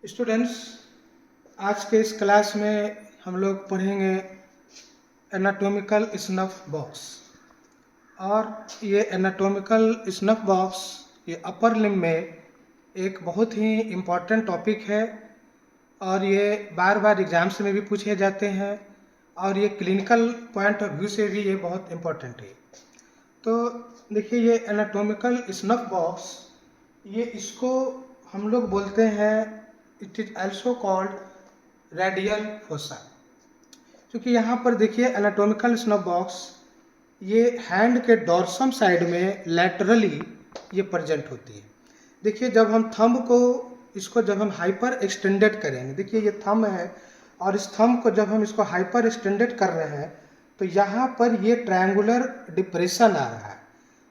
Students, आज के इस क्लास में हम लोग पढ़ेंगे एनाटॉमिकल स्नफ बॉक्स। और ये एनाटॉमिकल स्नफ बॉक्स ये अपर लिम्ब में एक बहुत ही इम्पॉर्टेंट टॉपिक है और ये बार बार एग्जाम्स में भी पूछे जाते हैं और ये क्लिनिकल पॉइंट ऑफ व्यू से भी ये बहुत इम्पॉर्टेंट है। तो देखिए, ये एनाटॉमिकल स्नफ बॉक्स ये इसको हम लोग बोलते हैं, it is also called radial fossa. क्योंकि यहाँ पर देखिए एनाटॉमिकल स्नफ बॉक्स ये हैंड के डॉर्सम साइड में लैटरली ये प्रेजेंट होती है। देखिए, जब हम थंब को इसको जब हम हाइपर एक्सटेंडेड करेंगे, देखिए ये थंब है और इस थंब को जब हम इसको हाइपर एक्सटेंडेड कर रहे हैं तो यहाँ पर ये ट्रायंगुलर डिप्रेशन आ रहा है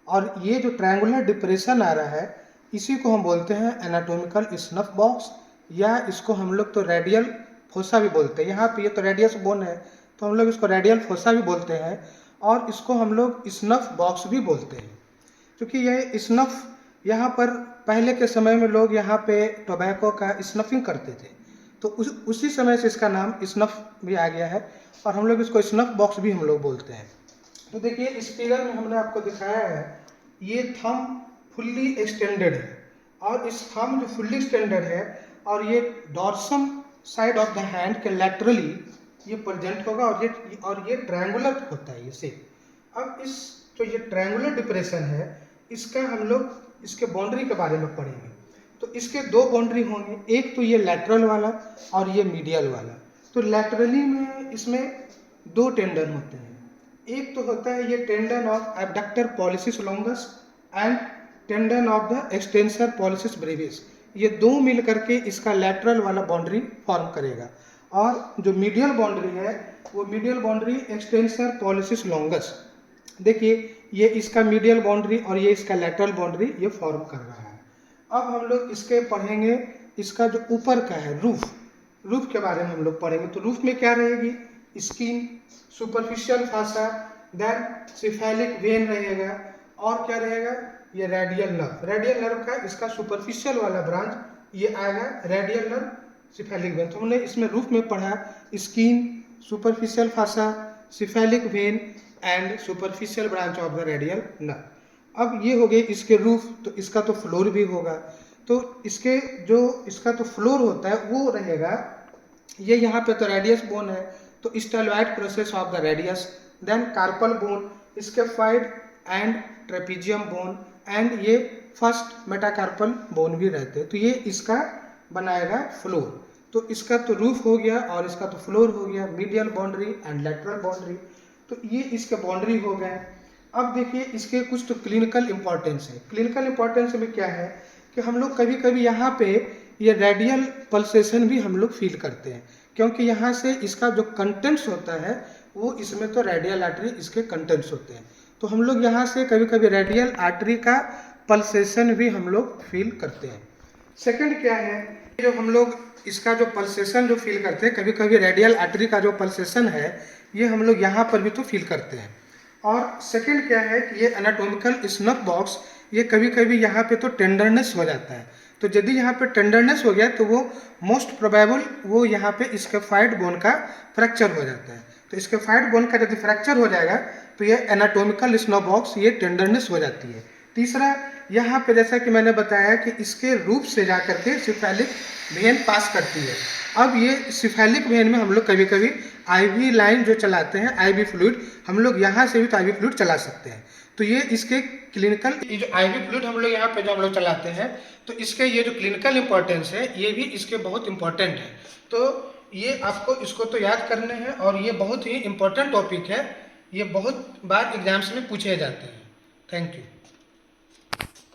और ये जो ट्रायंगुलर डिप्रेशन आ रहा है इसी को हम बोलते हैं एनाटॉमिकल स्नफ बॉक्स, या इसको हम लोग तो रेडियल फोसा भी बोलते हैं। यहाँ पे ये तो रेडियस बोन है तो हम लोग इसको रेडियल फोसा भी बोलते हैं और इसको हम लोग स्नफ बॉक्स भी बोलते हैं। क्योंकि ये स्नफ यहाँ पर पहले के समय में लोग यहाँ पे टोबैको का स्नफिंग करते थे, तो उसी समय से इसका नाम स्नफ भी आ गया है और हम लोग इसको स्नफ बॉक्स भी हम लोग बोलते हैं। तो देखिए, इस फिगर में हमने आपको दिखाया है ये थंब फुल्ली एक्सटेंडेड है और इस थंब जो फुल्ली एक्सटेंडेड है और ये dorsum side of the hand के लैटरली ये प्रेजेंट होगा और ये ट्रायंगुलर होता है ये शेप। अब इस जो ये ट्रायंगुलर डिप्रेशन है इसका हम लोग इसके बाउंड्री के बारे में पढ़ेंगे। तो इसके दो बाउंड्री होंगे, एक तो ये लैटरल वाला और ये मीडियल वाला। तो लैटरली में इसमें दो टेंडन होते हैं, एक तो होता है ये tendon of abductor pollicis longus and tendon of the extensor pollicis brevis. ये दो मिल करके इसका लैटरल वाला बाउंड्री फॉर्म करेगा और जो मीडियल बाउंड्री है वो medial boundary extensor pollicis longus. देखिए, ये इसका मीडियल बाउंड्री और ये इसका लैटरल बाउंड्री ये फॉर्म कर रहा है। अब हम लोग इसके पढ़ेंगे इसका जो ऊपर का है रूफ के बारे में हम लोग पढ़ेंगे। तो रूफ में क्या रहेगी? Skin, superficial fascia, then cephalic vein रहेगा और क्या रहेगा? ये रेडियल नर्व का इसका सुपरफिशियल वाला ब्रांच ये आएगा रेडियल नर्व, सिफेलिक वेन। तो हमने इसमें रूफ में पढ़ा skin, superficial fossa, cephalic vein and superficial branch of the radial nerve. अब ये हो गए इसके रूफ। तो इसका तो फ्लोर भी होगा, तो इसके जो इसका तो फ्लोर होता है वो रहेगा, ये यहाँ पे तो रेडियस बोन है तो styloid process of the radius, then carpal bone, scaphoid and trapezium bone and ये फर्स्ट मेटाकार्पल बोन भी रहते हैं। तो ये इसका बनाएगा फ्लोर। तो इसका तो रूफ हो गया और इसका तो फ्लोर हो गया, medial boundary and lateral boundary. तो ये इसके बाउंड्री हो गए। अब देखिए, इसके कुछ तो क्लिनिकल इंपॉर्टेंस है। क्लिनिकल इंपॉर्टेंस में क्या है कि हम लोग कभी कभी यहाँ पे ये रेडियल पल्सेशन भी हम लोग फील करते हैं, क्योंकि यहाँ से इसका जो कंटेंट्स होता है वो इसमें तो रेडियल आर्टरी इसके कंटेंट्स होते हैं। तो हम लोग यहाँ से कभी कभी रेडियल आर्टरी का पल्सेशन भी हम लोग फील करते हैं। सेकंड क्या है, जो हम लोग इसका जो पल्सेशन जो फील करते हैं, कभी कभी रेडियल आर्टरी का जो पल्सेशन है ये हम लोग यहाँ पर भी तो फील करते हैं। और सेकंड क्या है कि ये एनाटॉमिकल स्नफ बॉक्स ये कभी कभी यहाँ पे तो टेंडरनेस हो जाता है। तो यदि यहाँ पे टेंडरनेस हो गया तो वो मोस्ट प्रोबेबल वो यहाँ पे स्केफॉइड बोन का फ्रैक्चर हो जाता है। तो स्केफॉइड बोन का यदि फ्रैक्चर हो जाएगा तो ये एनाटॉमिकल स्नफ बॉक्स ये टेंडरनेस हो जाती है। तीसरा, यहाँ पे जैसा कि मैंने बताया कि इसके रूप से जा करके सिफेलिक वेन पास करती है। अब ये सिफेलिक वेन में हम लोग कभी कभी आईवी लाइन जो चलाते हैं, आईवी फ्लूइड, हम लोग यहाँ से भी तो आईवी फ्लूइड चला सकते हैं। तो ये इसके क्लिनिकल, ये जो आईवी फ्लूइड हम लोग यहाँ पे जो हम लोग चलाते हैं तो इसके ये जो क्लिनिकल इंपॉर्टेंस है ये भी इसके बहुत इंपॉर्टेंट है। तो ये आपको इसको तो याद करने हैं और ये बहुत ही इंपॉर्टेंट टॉपिक है, ये बहुत बार एग्जाम्स में पूछे जाते हैं। Thank you.